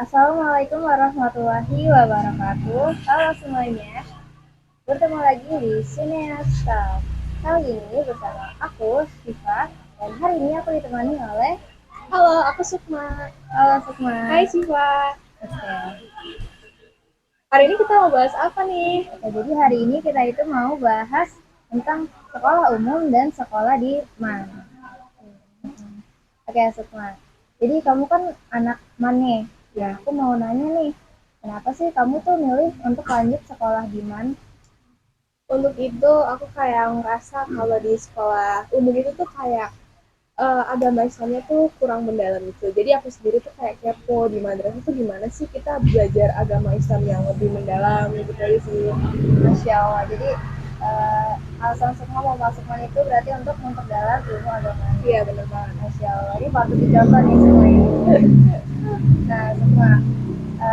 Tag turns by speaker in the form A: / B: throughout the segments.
A: Assalamualaikum warahmatullahi wabarakatuh. Halo semuanya, bertemu lagi di Sineasta. Kali ini bersama aku, Siva, dan hari ini aku ditemani oleh
B: Halo, aku Sukma.
A: Halo Sukma.
B: Hai Siva.
A: Oke.
B: Hari ini kita mau bahas apa nih?
A: Jadi hari ini kita itu mau bahas tentang sekolah umum dan sekolah di mana. Oke Sukma. Jadi kamu kan anak MAN nih. Ya, aku mau nanya nih, kenapa sih kamu tuh milih untuk lanjut sekolah di MAN?
B: Untuk itu aku kayak ngerasa kalau di sekolah umum itu tuh kayak agama Islamnya tuh kurang mendalam gitu. Jadi aku sendiri tuh kayak kepo di madrasah tuh gimana sih kita belajar agama Islam yang lebih mendalam gitu aja sih.
A: Masya Allah. Jadi alasan semua mau masuk MAN itu berarti untuk memperdalam ilmu agama.
B: Iya bener banget.
A: Masya Allah. Ini patut dicontoh nih semuanya. Nah, semua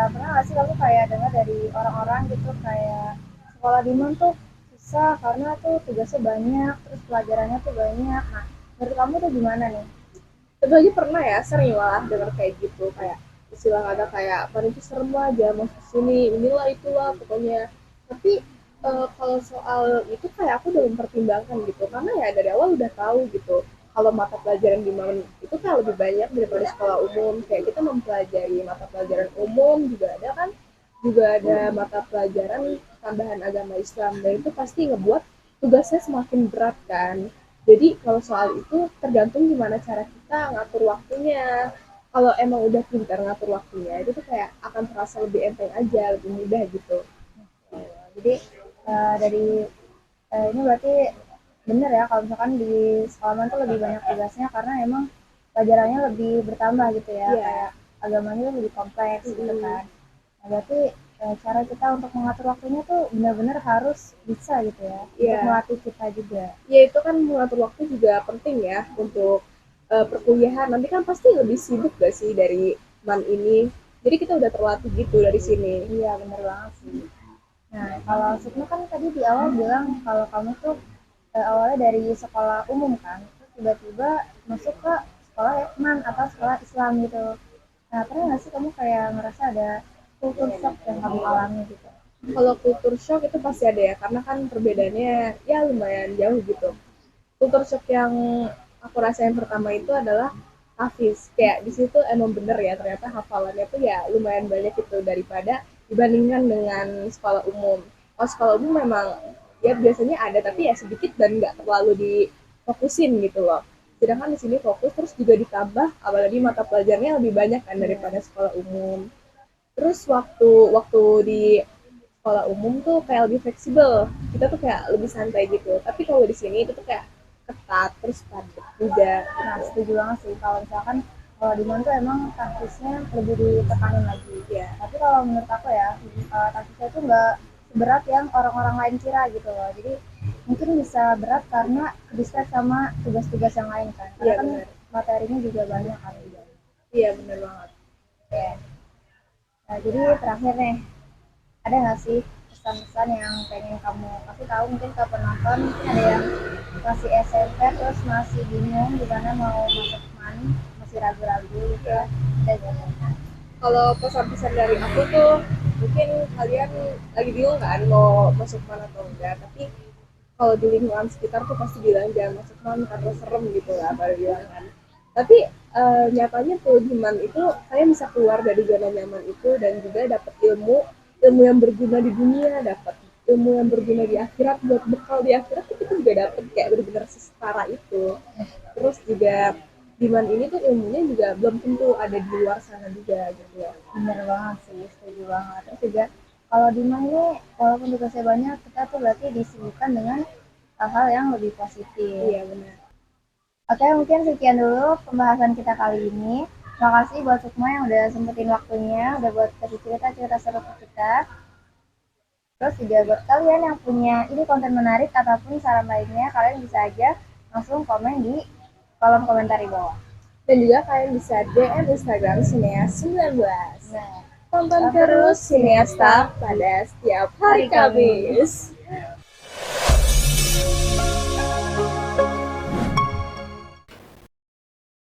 A: pernah nggak sih kamu kayak dengar dari orang-orang gitu kayak sekolah di MAN tuh susah karena tuh tugasnya banyak, terus pelajarannya tuh banyak. Nah, menurut kamu tuh gimana nih?
B: Tentu aja pernah ya sering lah dengar kayak gitu kayak istilah ada kayak paling itu serem lah jangan masuk sini inilah itulah pokoknya. Tapi kalau soal itu kayak aku udah mempertimbangkan gitu karena ya dari awal udah tahu gitu kalau mata pelajaran di mana itu kan lebih banyak daripada sekolah umum. Kayak kita mempelajari mata pelajaran umum juga ada kan, juga ada mata pelajaran tambahan agama Islam dan itu pasti ngebuat tugasnya semakin berat kan. Jadi kalau soal itu tergantung gimana cara kita ngatur waktunya. Kalau emang udah pintar ngatur waktunya itu tuh kayak akan terasa lebih enteng aja, lebih mudah gitu.
A: Jadi dari ini berarti bener ya kalau misalkan di sekolah MAN tuh lebih banyak tugasnya karena emang pelajarannya lebih bertambah gitu ya, kayak
B: Iya.
A: agamanya lebih kompleks gitu
B: Mm-mm.
A: kan. Nah, berarti cara kita untuk mengatur waktunya tuh benar-benar harus bisa gitu ya, untuk
B: Iya.
A: melatih kita juga.
B: Ya itu kan mengatur waktu juga penting ya untuk perkuliahan. Nanti kan pasti lebih sibuk gak sih dari man ini. Jadi kita udah terlatih gitu dari sini.
A: Iya, bener banget sih. Nah, kalau Sukma kan tadi di awal bilang kalau kamu tuh awalnya dari sekolah umum kan, terus tiba-tiba masuk ke sekolah MAN atau sekolah Islam gitu. Nah, pernah nggak sih kamu kayak ngerasa ada culture shock yang kamu alami gitu?
B: Kalau kultur shock itu pasti ada ya, karena kan perbedaannya ya lumayan jauh gitu. Kultur shock yang aku rasain pertama itu adalah Hafiz. Kayak di situ emang bener ya, ternyata hafalannya tuh ya lumayan banyak gitu daripada dibandingkan dengan sekolah umum. Kalau sekolah umum memang ya biasanya ada tapi ya sedikit dan nggak terlalu difokusin gitu loh. Sedangkan di sini fokus terus juga ditambah apalagi mata pelajarannya lebih banyak kan daripada sekolah umum. Terus waktu waktu di sekolah umum tuh kayak lebih fleksibel, kita tuh kayak lebih santai gitu. Tapi kalau di sini itu tuh kayak ketat terus padat juga
A: Nah,
B: gitu.
A: setuju banget sih kalau misalkan kalau di MAN tuh emang taktisnya lebih ditekanin lagi.
B: Ya,
A: Tapi kalau menurut aku ya, taktisnya itu nggak berat yang orang-orang lain kira gitu loh. Jadi mungkin bisa berat karena distract sama tugas-tugas yang lain kan. Karena
B: iya
A: kan
B: benar.
A: materinya juga banyak kan.
B: Iya benar banget.
A: Oke. Nah, jadi terakhir nih, ada nggak sih pesan-pesan yang pengen kamu kasih tahu mungkin ke penonton, mungkin ada yang masih SMP terus masih bingung gimana mau masuk MAN, masih ragu-ragu gitu ya.
B: Ya.
A: Ada gak?
B: Kalau pesan-pesan dari aku tuh mungkin kalian lagi bingung kan mau masuk mana atau enggak, tapi kalau di lingkungan sekitar tuh pasti bilang jangan masuk man karena serem gitu lah pada bilang kan. Tapi nyatanya tuh di man itu kalian bisa keluar dari zona nyaman itu dan juga dapat ilmu ilmu yang berguna di dunia, dapat ilmu yang berguna di akhirat buat bekal di akhirat itu juga dapat kayak benar-benar setara itu. Terus juga di man ini tuh ilmunya juga belum tentu ada di luar sana juga gitu ya.
A: Bener banget sih, setuju banget. Terus juga kalau di MAN ini walaupun tugasnya banyak, kita tuh berarti disibukkan dengan hal-hal yang lebih positif.
B: Iya benar.
A: Oke, mungkin sekian dulu pembahasan kita kali ini. Terima kasih buat Sukma yang udah sempetin waktunya, udah buat kasih cerita-cerita seru ke kita. Terus juga buat kalian yang punya ide konten menarik ataupun saran lainnya, kalian bisa aja langsung komen di kolom komentar di bawah.
B: Dan juga kalian bisa DM Instagram Sineas 19.
A: Nah,
B: Tonton
A: terus
B: terus
A: sini ya
B: Sineasta pada setiap hari
A: hari Kamis.
B: Kamis.